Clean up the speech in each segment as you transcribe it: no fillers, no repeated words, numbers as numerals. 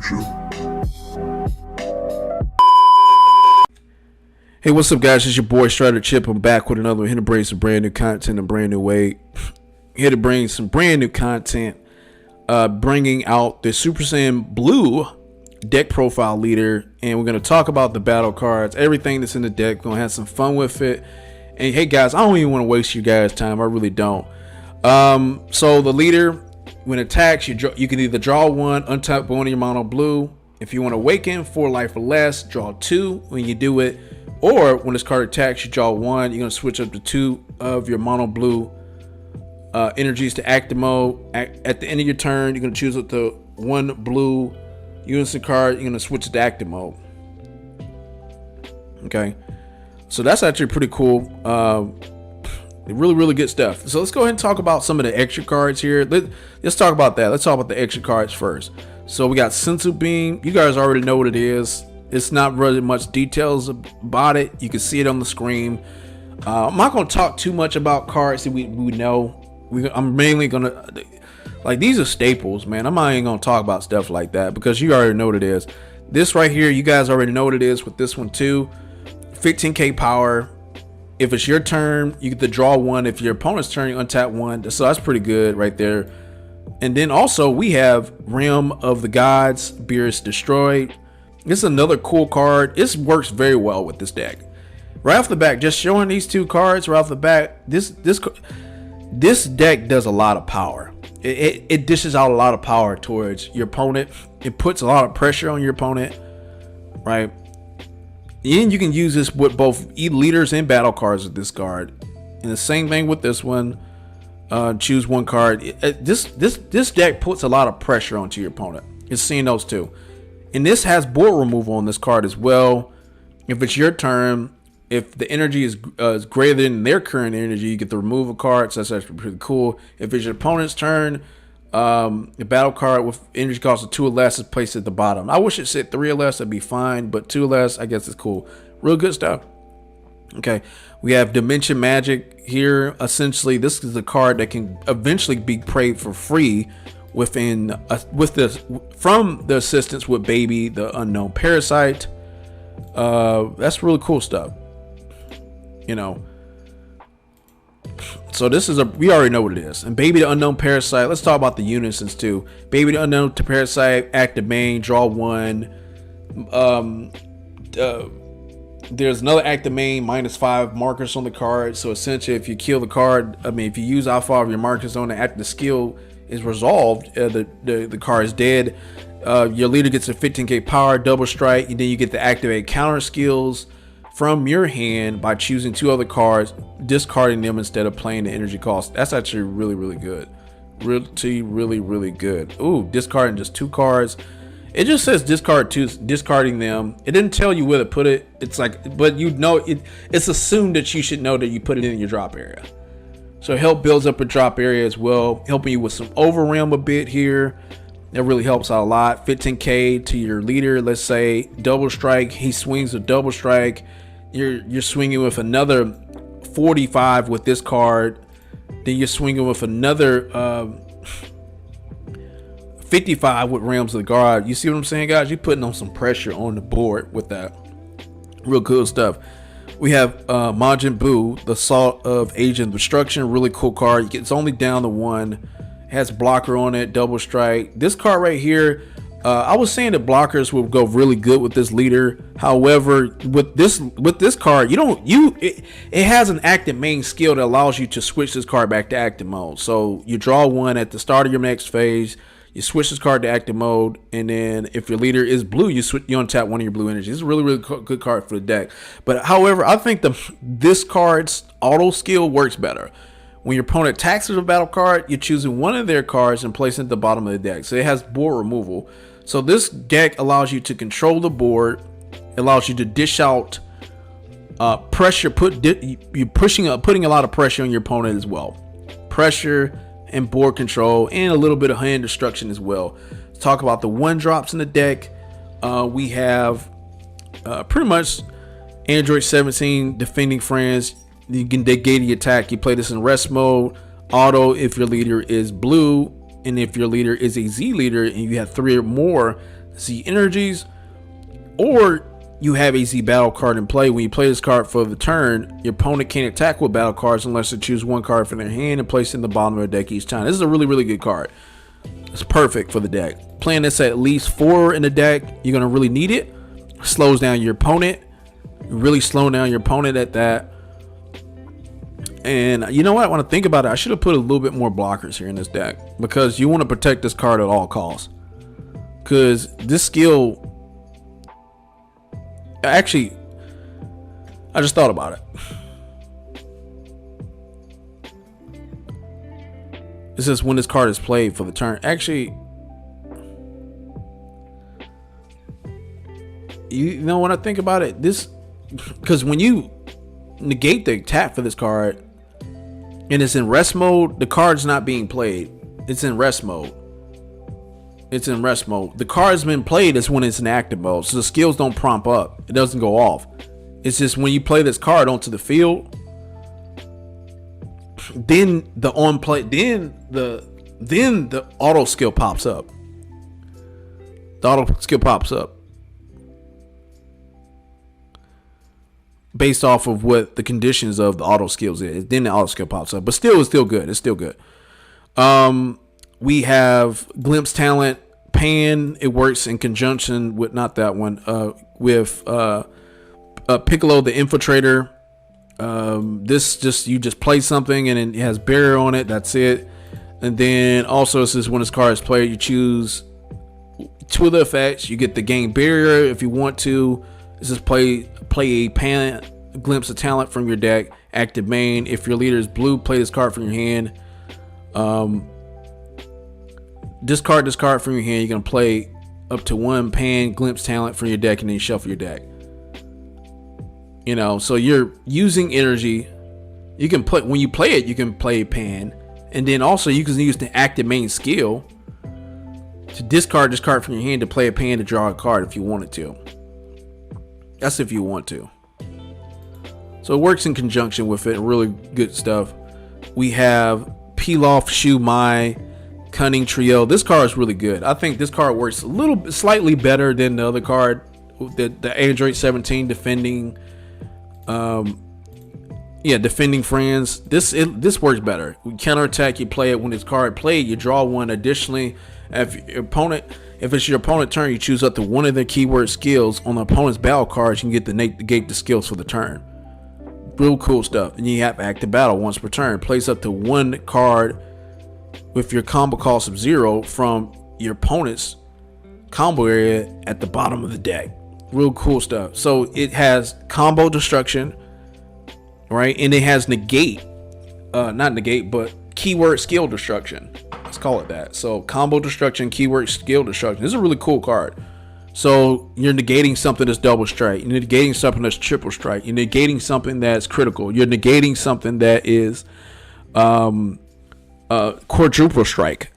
Hey, what's up, guys? It's your boy Strider Chip. I'm back with another one, here to bring some brand new content, a brand new way. Here to bring some brand new content, bringing out the Super Saiyan Blue deck profile leader, and we're going to talk about the battle cards, everything that's in the deck. We're going to have some fun with it. And hey, guys, I don't even want to waste you guys' time. I really don't. So the leader, when it attacks, you can either draw one, untap one of your mono blue. If you want to awaken 4 life or less, draw 2 when you do it. Or when this card attacks, you draw 1. You're going to switch up to 2 of your mono blue energies to active mode. At the end of your turn, you're going to choose up to 1 blue unison card. You're going to switch it to active mode. Okay, so that's actually pretty cool. Really good stuff. So let's go ahead and talk about some of the extra cards here. Let's talk about that. Let's talk about the extra cards first. So we got Sensu Beam. You guys already know what it is. It's not really much details about it. You can see it on the screen. I'm not going to talk too much about cards that we know. I'm mainly going to, like, these are staples, man. I'm not even going to talk about stuff like that because you already know what it is. This right here, you guys already know what it is with this one too. 15k power. If it's your turn, you get to draw 1. If your opponent's turn, you untap 1. So that's pretty good right there. And then also we have Realm of the Gods, Beerus Destroyed. This is another cool card. This works very well with this deck. Right off the bat, just showing these 2 cards right off the bat, this deck does a lot of power. It dishes out a lot of power towards your opponent. It puts a lot of pressure on your opponent, right? And you can use this with both leaders and battle cards with this card. And the same thing with this one. Choose 1 card. This deck puts a lot of pressure onto your opponent. It's seeing those 2. And this has board removal on this card as well. If it's your turn, if the energy is greater than their current energy, you get to remove a card. So that's actually pretty cool. If it's your opponent's turn, the battle card with energy cost of 2 or less is placed at the bottom. I wish it said 3 or less, that'd be fine, but 2 or less, I guess it's cool. Real good stuff. Okay, we have Dimension Magic here. Essentially, this is a card that can eventually be played for free from the assistance with Baby the Unknown Parasite. That's really cool stuff, you know. So this is we already know what it is. And Baby the Unknown Parasite, let's talk about the unisons too. Baby the Unknown Parasite, active main, draw 1. There's another active main, -5 markers on the card. So essentially, if you kill the card, if you use all 5 of your markers on it after the skill is resolved, the card is dead. Your leader gets a 15k power, double strike, and then you get to activate counter skills from your hand by choosing 2 other cards, discarding them instead of playing the energy cost. That's actually really good. Really good. Ooh, discarding just 2 cards. It just says discard 2, discarding them. It didn't tell you where to put it. It's like, but you know, it's assumed that you should know that you put it in your drop area. So help builds up a drop area as well, helping you with some overrealm a bit here. That really helps out a lot. 15k to your leader. Let's say double strike. He swings a double strike. You're swinging with another 45 with this card. Then you're swinging with another 55 with Realms of the Guard. You see what I'm saying, guys? You're putting on some pressure on the board with that. Real cool stuff. We have Majin Buu, the Salt of Agent Destruction. Really cool card. It's only down to 1. Has blocker on it, double strike. This card right here, I was saying that blockers will go really good with this leader. However, with this card, it has an active main skill that allows you to switch this card back to active mode. So you draw 1 at the start of your next phase. You switch this card to active mode, and then if your leader is blue, you untap 1 of your blue energies. It's a really good card for the deck. But however, I think this card's auto skill works better. When your opponent attacks with a battle card, you're choosing 1 of their cards and placing it at the bottom of the deck. So it has board removal. So this deck allows you to control the board. It allows you to dish out pressure. You're putting a lot of pressure on your opponent as well. Pressure and board control, and a little bit of hand destruction as well. Let's talk about the 1-drops in the deck. We have pretty much Android 17, Defending Friends. You can negate the attack. You play this in rest mode. Auto if your leader is blue, and if your leader is a Z leader and you have 3 or more, Z energies, or you have a Z battle card in play. When you play this card for the turn, your opponent can't attack with battle cards unless they choose one card from their hand and place it in the bottom of their deck each time. This is a really, really good card. It's perfect for the deck. Playing this at least 4 in the deck, you're going to really need it. Slows down your opponent. Really slowing down your opponent at that. And you know what? When I think about it, I should have put a little bit more blockers here in this deck, because you want to protect this card at all costs. Because this skill, actually, I just thought about it. It says when this card is played for the turn. Actually, you know, when I think about it, this, because when you negate the tap for this card and it's in rest mode, the card's not being played. It's in rest mode. It's in rest mode. The card's been played is when it's in active mode, so the skills don't prompt up. It doesn't go off. It's just when you play this card onto the field, then the on play, then the auto skill pops up. The auto skill pops up based off of what the conditions of the auto skills is. Then the auto skill pops up, but still, it's still good. It's still good. We have Glimpse Talent, Pan. It works in conjunction with, not that one, with Piccolo the Infiltrator. This just, you just play something and it has barrier on it. That's it. And then also, this is when this card is played, you choose 2 of the effects. You get the game barrier if you want to. This is play a Pan, Glimpse of Talent from your deck. Active main. If your leader is blue, play this card from your hand. Discard this card from your hand. You're gonna play up to 1 Pan, Glimpse Talent from your deck, and then shuffle your deck. You know, so you're using energy. You can play, when you play it, you can play Pan, and then also you can use the active main skill to discard this card from your hand to play a Pan to draw a card if you wanted to. That's if you want to. So it works in conjunction with it. Really good stuff. We have Peel Off Shoe My Cunning Trio. This card is really good. I think this card works a little slightly better than the other card, the Android 17 defending. Defending friends. This works better. We counterattack. You play it when it's card played. You draw 1. Additionally, if it's your opponent's turn, you choose up to 1 of their keyword skills on the opponent's battle cards. You can get to negate the skills for the turn. Real cool stuff. And you have active battle once per turn. Place up to 1 card with your combo cost of 0 from your opponent's combo area at the bottom of the deck. Real cool stuff. So it has combo destruction, right? And it has negate, not negate, but keyword skill destruction. Let's call it that. So combo destruction, keyword skill destruction. This is a really cool card. So you're negating something that's double strike. You're negating something that's triple strike. You're negating something that's critical. You're negating something that is quadruple strike.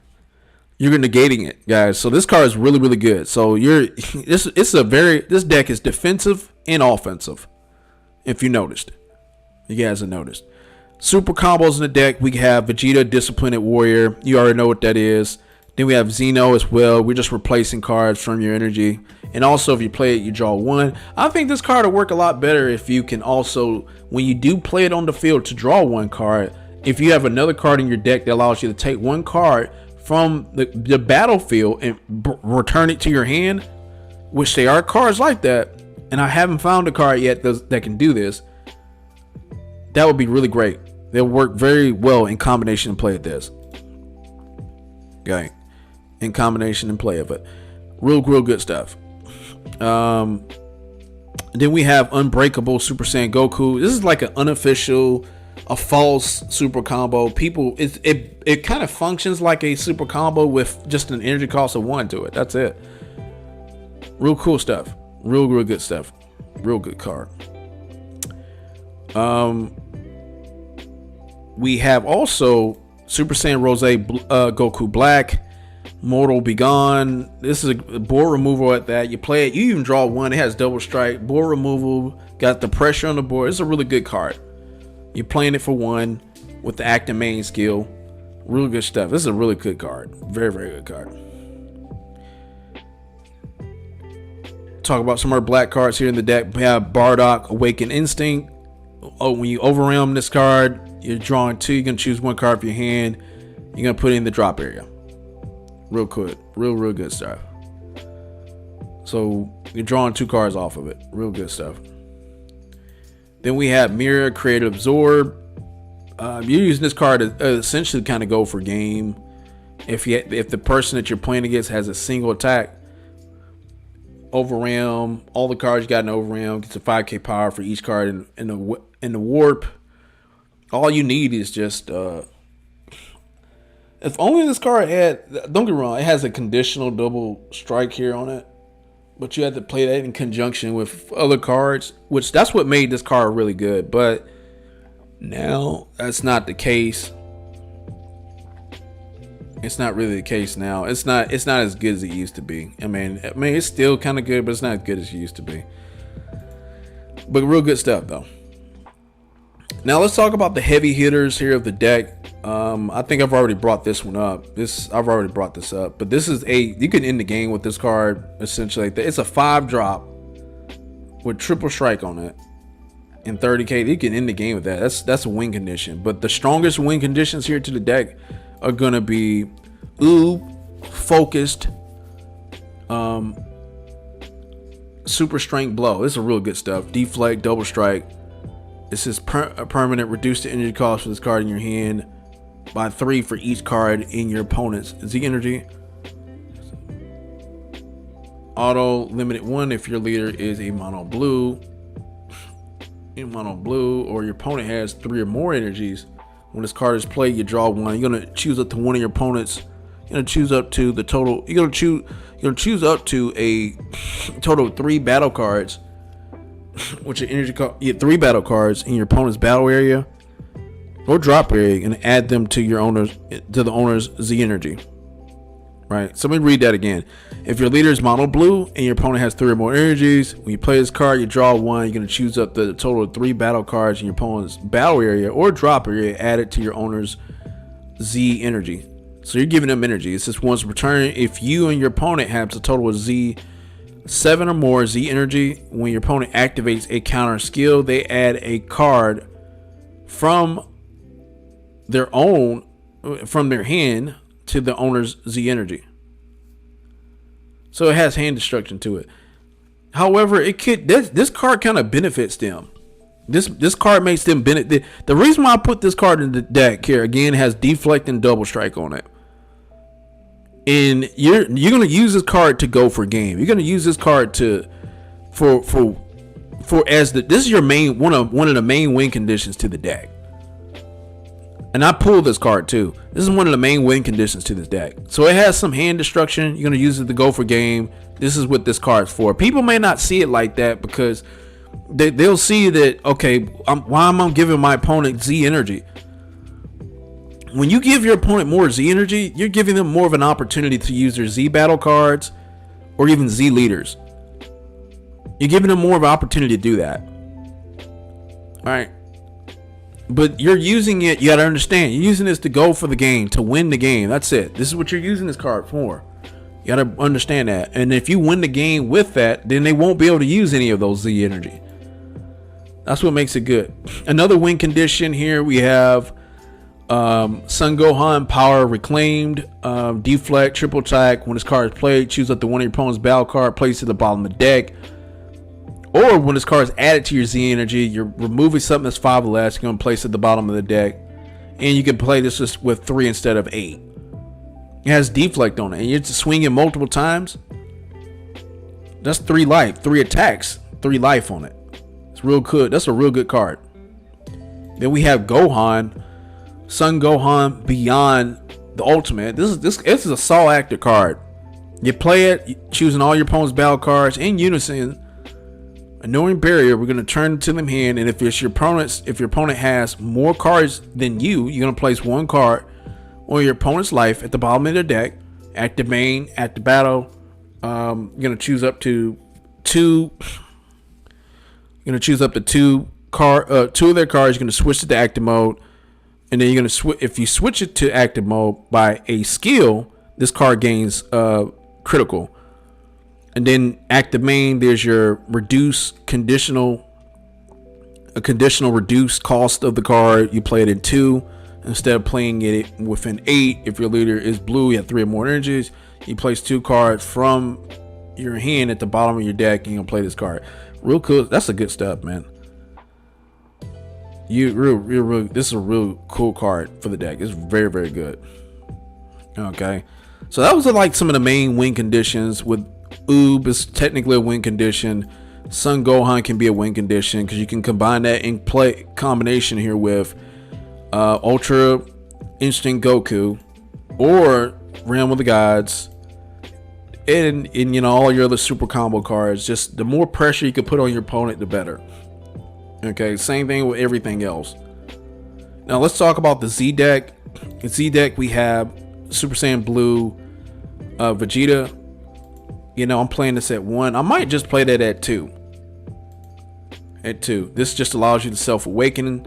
You're negating it, guys. So this card is really, really good. So this deck is defensive and offensive. If you noticed, you guys have noticed. Super combos in the deck. We have Vegeta, Disciplined Warrior. You already know what that is. Then we have Xeno as well. We're just replacing cards from your energy. And also, if you play it, you draw 1. I think this card will work a lot better if you can also, when you do play it on the field, to draw 1 card. If you have another card in your deck that allows you to take 1 card from the battlefield and return it to your hand, which they are cards like that, and I haven't found a card yet that can do this, that would be really great. They'll work very well in combination and play with this. Okay. In combination and play of it. Real good stuff. Then we have Unbreakable Super Saiyan Goku. This is like an unofficial, a false super combo. People, it kind of functions like a super combo with just an energy cost of 1 to it. That's it. Real cool stuff. Real good stuff. Real good card. We have also Super Saiyan Rose Goku Black, Mortal Begone. This is a board removal at that. You play it, you even draw 1. It has double strike, board removal, got the pressure on the board. It's a really good card. You're playing it for 1 with the active main skill. Really good stuff. This is a really good card. Very good card. talk about some more black cards here in the deck. We have Bardock, Awakened Instinct. Oh, when you overwhelm this card, you're drawing 2. You're gonna choose 1 card from your hand. You're gonna put it in the drop area. Real good, real good stuff. So you're drawing 2 cards off of it. Real good stuff. Then we have Mirror, Creative Absorb. You're using this card to essentially kind of go for game. If the person that you're playing against has a single attack, overwhelm. All the cards you got in overwhelm gets a 5k power for each card in the warp. All you need is just if only this card had, don't get me wrong, it has a conditional double strike here on it, but you have to play that in conjunction with other cards, which that's what made this card really good. But now that's not the case. It's not really the case now. It's not as good as it used to be. I mean it's still kind of good, but it's not as good as it used to be. But real good stuff though. Now let's talk about the heavy hitters here of the deck. I think I've already brought this one up. I've already brought this up, but this is you can end the game with this card essentially. It's a 5-drop with triple strike on it and 30k. You can end the game with that. That's a win condition. But the strongest win conditions here to the deck are gonna be focused, super strength blow. This is real good stuff. Deflect, double strike. This is permanent. Reduce the energy cost for this card in your hand by 3 for each card in your opponent's Z energy. Auto limited 1 if your leader is a mono blue. Or your opponent has 3 or more energies. When this card is played, you draw 1. You're gonna choose up to one of your opponents. You're gonna choose up to the total. You're gonna choose up to a total of 3 battle cards, which are energy card. You get 3 battle cards in your opponent's battle area or drop area, and add them to the owner's Z energy. Right. So let me read that again. If your leader is mono blue and your opponent has 3 or more energies, when you play this card, you draw 1. You're going to choose up the total of 3 battle cards in your opponent's battle area or drop area, add it to your owner's Z energy. So you're giving them energy. It's just once return. If you and your opponent have a total of Z7 or more Z energy, when your opponent activates a counter skill, they add a card from their hand to the owner's Z energy. So it has hand destruction to it. However, this card kind of benefits them. This card makes them benefit. The reason why I put this card in the deck here again has deflect and double strike on it. And you're gonna use this card to go for game. You're gonna use this card this is your main one of the main win conditions to the deck. And I pulled this card too. This is one of the main win conditions to this deck. So it has some hand destruction. You're going to use it to go for game. This is what this card's for. People may not see it like that because they'll see that, okay, why am I giving my opponent Z energy? When you give your opponent more Z energy, you're giving them more of an opportunity to use their Z battle cards or even Z leaders. You're giving them more of an opportunity to do that. All right. But you're using it, you gotta understand, you're using this to go for the game, to win the game. That's it. This is what you're using this card for. You gotta understand that. And if you win the game with that, then they won't be able to use any of those Z energy. That's what makes it good. Another win condition here, we have Son Gohan, Power Reclaimed, Deflect, Triple Attack. When this card is played, choose up to one of your opponent's battle card, place it at the bottom of the deck. Or when this card is added to your Z energy, you're removing something that's 5 or less, you're going to place it at the bottom of the deck. And you can play this just with 3 instead of 8. It has deflect on it. And you're just swinging multiple times. That's 3 life, 3 attacks, 3 life on it. It's real good. That's a real good card. Then we have Gohan, Son Gohan Beyond the Ultimate. This is a Saw Actor card. You play it, choosing all your opponent's battle cards in unison. Annoying barrier, we're going to turn it to them hand, and if your opponent has more cards than you're going to place 1 card or your opponent's life at the bottom of their deck. At the main, at the battle, you're going to choose up to 2. You're going to choose up to 2 of their cards. You're going to switch it to active mode, and then you're going to if you switch it to active mode by a skill, this card gains critical. And then active main, there's your conditional reduced cost of the card. You play it in 2 instead of playing it within 8. If your leader is blue, you have 3 or more energies. You place 2 cards from your hand at the bottom of your deck, and you can play this card. Real cool. That's a good stuff, man. This is a real cool card for the deck. It's very, very good. Okay, so that was like some of the main win conditions. With Oob is technically a win condition. Sun Gohan can be a win condition because you can combine that in play combination here with Ultra Instinct Goku or Realm of the Gods, and you know, all your other super combo cards. Just the more pressure you can put on your opponent, the better. Okay, same thing with everything else. Now let's talk about the Z deck. In Z deck we have Super Saiyan Blue, Vegeta. You know, I'm playing this at 1. I might just play that at 2. At 2. This just allows you to self-awakening.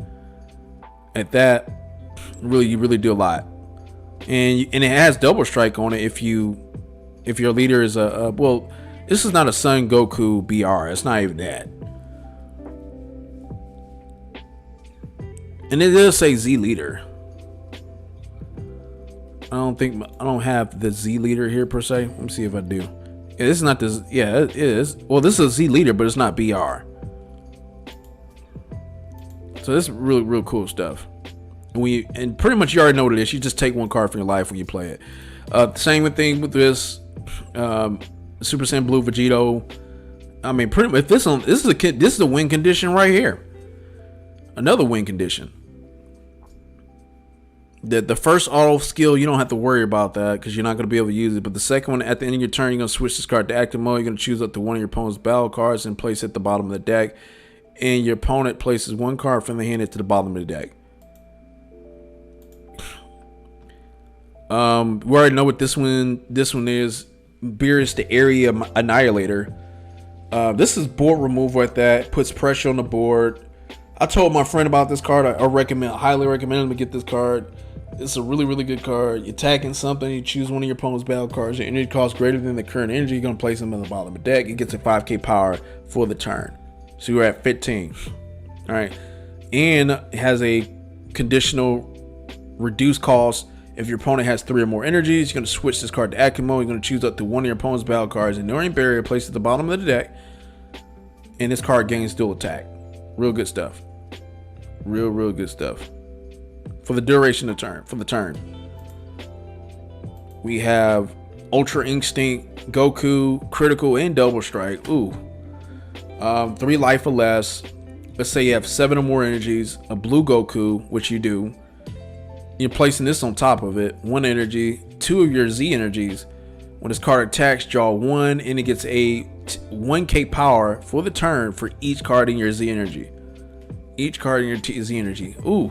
At that, you really do a lot. And it has double strike on it if your leader is well, this is not a Son Goku BR. It's not even that. And it does say Z leader. I don't have the Z leader here per se. Let me see if I do. Yeah, this is not this. Yeah, it is. Well, this is a Z leader, but it's not BR. So this is really cool stuff. And pretty much you already know what it is. You just take 1 card from your life when you play it. Same thing with this Super Saiyan Blue Vegito. I mean, pretty much this is a win condition right here. Another win condition. The first auto skill, you don't have to worry about that because you're not going to be able to use it. But the second one, at the end of your turn, you're going to switch this card to active mode. You're going to choose up to one of your opponent's battle cards and place it at the bottom of the deck. And your opponent places 1 card from the hand to the bottom of the deck. We already know what this one is. Beerus the Area Annihilator. This is board removal at that. Puts pressure on the board. I told my friend about this card. I highly recommend him to get this card. It's a really good card. You're attacking something, you choose one of your opponent's battle cards. Your energy cost greater than the current energy. You're going to place them in the bottom of the deck. It gets a 5k power for the turn. So you're at 15. Alright. And it has a conditional reduced cost. If your opponent has 3 or more energies, you're going to switch this card to active mode. You're going to choose up to one of your opponent's battle cards. Ignoring barrier, placed at the bottom of the deck. And this card gains dual attack. Real good stuff. Real good stuff. For the duration of turn. For the turn. We have Ultra Instinct, Goku, Critical, and Double Strike. Ooh. 3 life or less. Let's say you have 7 or more energies. A blue Goku, which you do. You're placing this on top of it. 1 energy. 2 of your Z energies. When this card attacks, draw 1, and it gets a 1k power for the turn for each card in your Z energy. Each card in your Z energy. Ooh.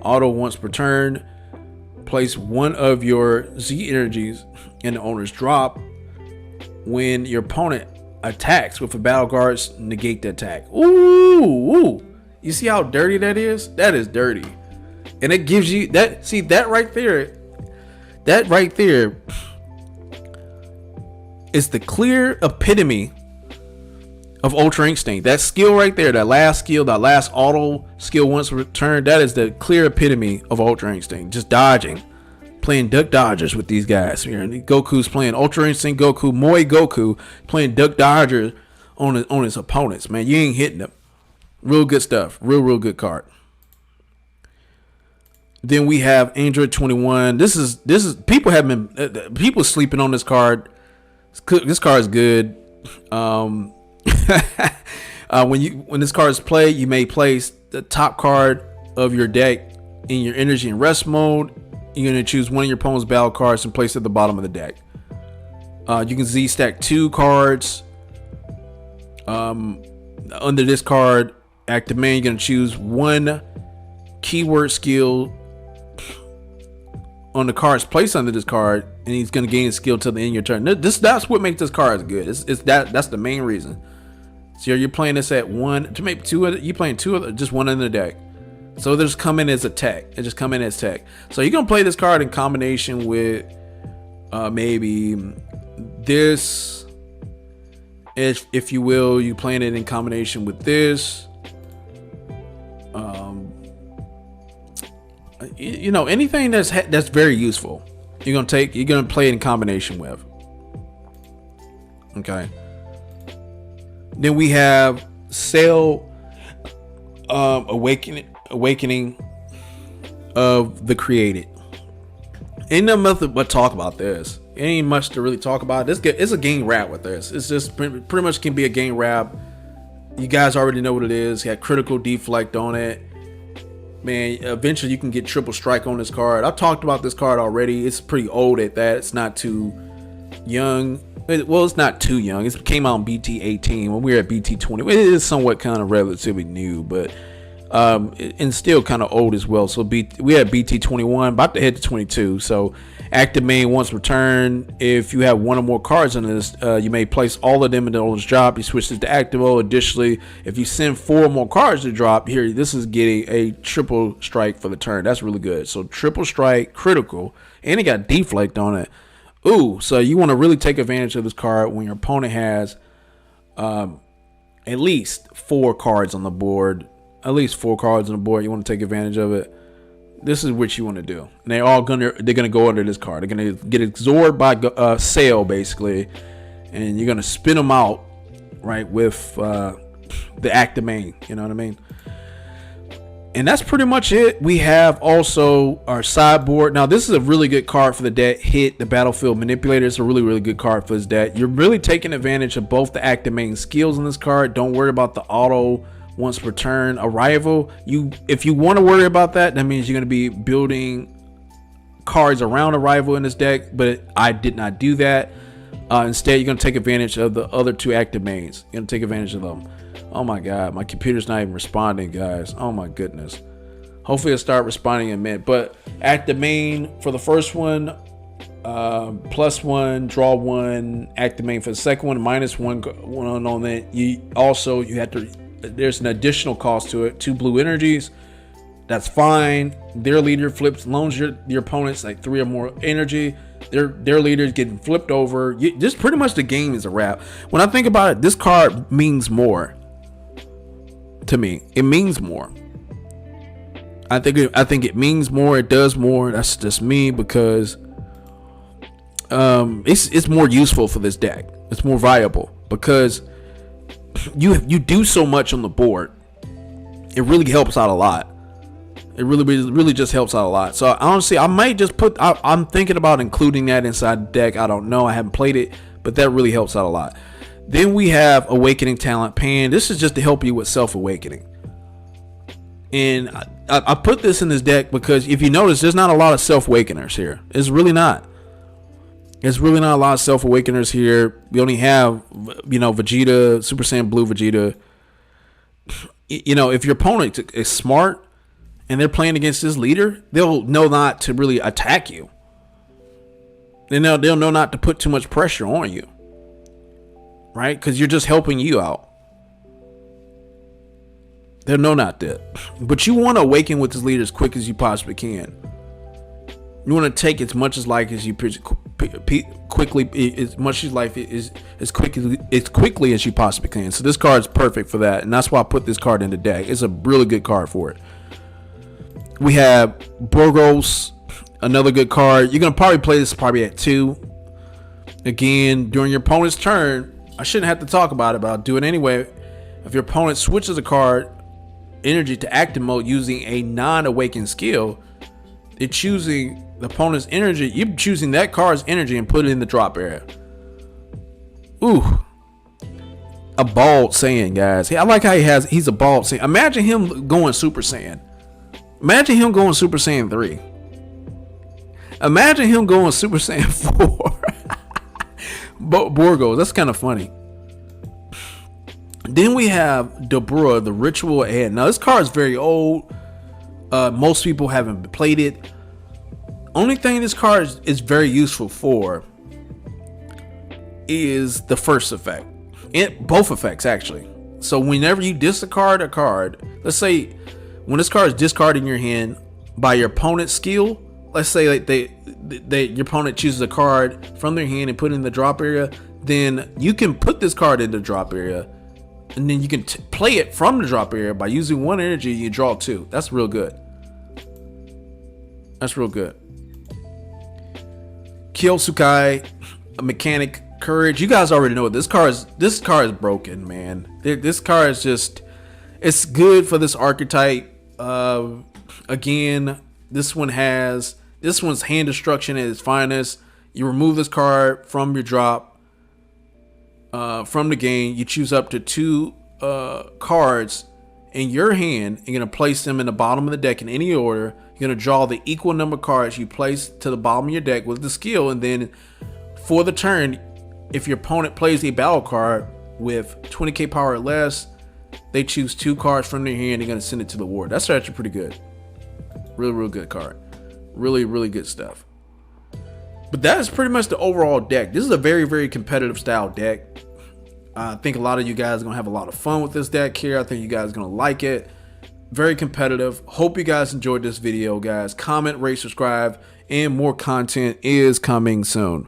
Auto once per turn. Place 1 of your Z energies in the owner's drop. When your opponent attacks with a battle cards, negate the attack. Ooh. You see how dirty that is? That is dirty. And it gives you that. See that right there. That right there is the clear epitome of Ultra Instinct. That skill right there, that last skill, that last auto skill once returned, that is the clear epitome of Ultra Instinct. Just dodging, playing duck dodgers with these guys here. And Goku's playing Ultra Instinct Goku, Moe Goku, playing duck dodgers on his opponents. Man, you ain't hitting them. Real good stuff. Real good card. Then we have Android 21. This is people have been people sleeping on this card. This card is good. When this card is played, you may place the top card of your deck in your energy and rest mode. You're going to choose one of your opponent's battle cards and place it at the bottom of the deck. You can Z stack 2 cards. Under this card, active main, you're going to choose 1 keyword skill on the cards placed under this card, and he's going to gain a skill till the end of your turn. That's what makes this card good. That's the main reason. So you're playing this at 1 to maybe 2 other. You playing 2 other, just 1 in the deck. So there's come in as a tech. It just come in as tech. So you're gonna play this card in combination with maybe this if you will. You playing it in combination with this. You know, anything that's very useful, you're gonna play it in combination with. Okay. Then we have Sail, awakening of the created. Ain't nothing but talk about this. Ain't much to really talk about. It's a game wrap with this. It's just pretty much can be a game wrap. You guys already know what it is. Got critical deflect on it. Man, eventually you can get triple strike on this card. I've talked about this card already. It's pretty old at that. It's not too young. Well, it's not too young. It came out in BT 18 when we were at BT 20. It is somewhat kind of relatively new, but and still kind of old as well. So we had BT 21, about to head to 22. So active main once returned. If you have one or more cards in this, you may place all of them in the oldest drop. You switch this to active mode. Additionally, if you send 4 more cards to drop here, this is getting a triple strike for the turn. That's really good. So triple strike, critical, and it got deflect on it. Ooh, so you want to really take advantage of this card when your opponent has at least 4 cards on the board. At least 4 cards on the board. You want to take advantage of it. This is what you want to do. And they're gonna go under this card. They're gonna get absorbed by Sail basically, and you're gonna spin them out right with the active main. You know what I mean? And that's pretty much it. We have also our sideboard. Now, this is a really good card for the deck. Hit the Battlefield Manipulator. It's a really, really good card for this deck. You're really taking advantage of both the active main skills in this card. Don't worry about the auto once return arrival. If you want to worry about that, that means you're going to be building cards around arrival in this deck. But I did not do that. Instead, you're going to take advantage of the other 2 active mains. You're going to take advantage of them. Oh my god, my computer's not even responding, guys. Oh my goodness. Hopefully it'll start responding in a minute. But active main for the first one, +1, draw 1. Active main for the second one, -1 on that. You have to, there's an additional cost to it. 2 blue energies. That's fine. Their leader flips, loans your opponents like 3 or more energy. Their leader is getting flipped over. Just pretty much the game is a wrap. When I think about it, this card means more to me. It means more. I think it means more. It does more. That's just me, because it's more useful for this deck. It's more viable because you do so much on the board. It really helps out a lot. It really just helps out a lot. So honestly, I might just I'm thinking about including that inside the deck. I don't know. I haven't played it, but that really helps out a lot. Then we have Awakening Talent Pan. This is just to help you with self-awakening. And I put this in this deck because if you notice, there's not a lot of self-awakeners here. It's really not. There's really not a lot of self-awakeners here. We only have, Vegeta, Super Saiyan Blue Vegeta. If your opponent is smart and they're playing against this leader, they'll know not to really attack you. They'll know not to put too much pressure on you. Right? Because you're just helping you out. They'll know not to. But you want to awaken with this leader as quick as you possibly can. You want to take as much as life as you quickly, as much as life is as quickly as you possibly can. So this card is perfect for that, and that's why I put this card in the deck. It's a really good card for it. We have Burgos, another good card. You're gonna probably play this at 2. Again, during your opponent's turn, I shouldn't have to talk about it, but I'll do it anyway. If your opponent switches a card energy to active mode using a non-awakened skill, they're choosing the opponent's energy. You're choosing that card's energy and put it in the drop area. Ooh, a bald Saiyan, guys. I like how he's a bald Saiyan. Imagine him going Super Saiyan. Imagine him going Super Saiyan 3. Imagine him going Super Saiyan 4. Borgos, that's kind of funny. Then we have Deborah, the Ritual Head. Now this card is very old. Most people haven't played it. Only thing this card is very useful for is the first effect. Both effects actually. So whenever you discard a card, let's say when this card is discarded in your hand by your opponent's skill, let's say like your opponent chooses a card from their hand and put it in the drop area. then you can put this card in the drop area, and then you can play it from the drop area by using 1 energy. You draw 2. That's real good. That's real good. Kyosukai, Mechanic, Courage. You guys already know this car is broken, man. This car is just, it's good for this archetype. Again, this one's hand destruction at its finest. You remove this card from your drop, from the game. You choose up to 2 cards in your hand. You're gonna place them in the bottom of the deck in any order. You're gonna draw the equal number of cards you place to the bottom of your deck with the skill, and then for the turn, if your opponent plays a battle card with 20k power or less, they choose 2 cards from their hand. They're gonna send it to the ward. That's actually pretty good. Real good card. Really good stuff. But that is pretty much the overall deck. This is a very competitive style deck. I think a lot of you guys are gonna have a lot of fun with this deck here. I think you guys are gonna like it. Very competitive. Hope you guys enjoyed this video, guys. Comment, rate, subscribe, and more content is coming soon.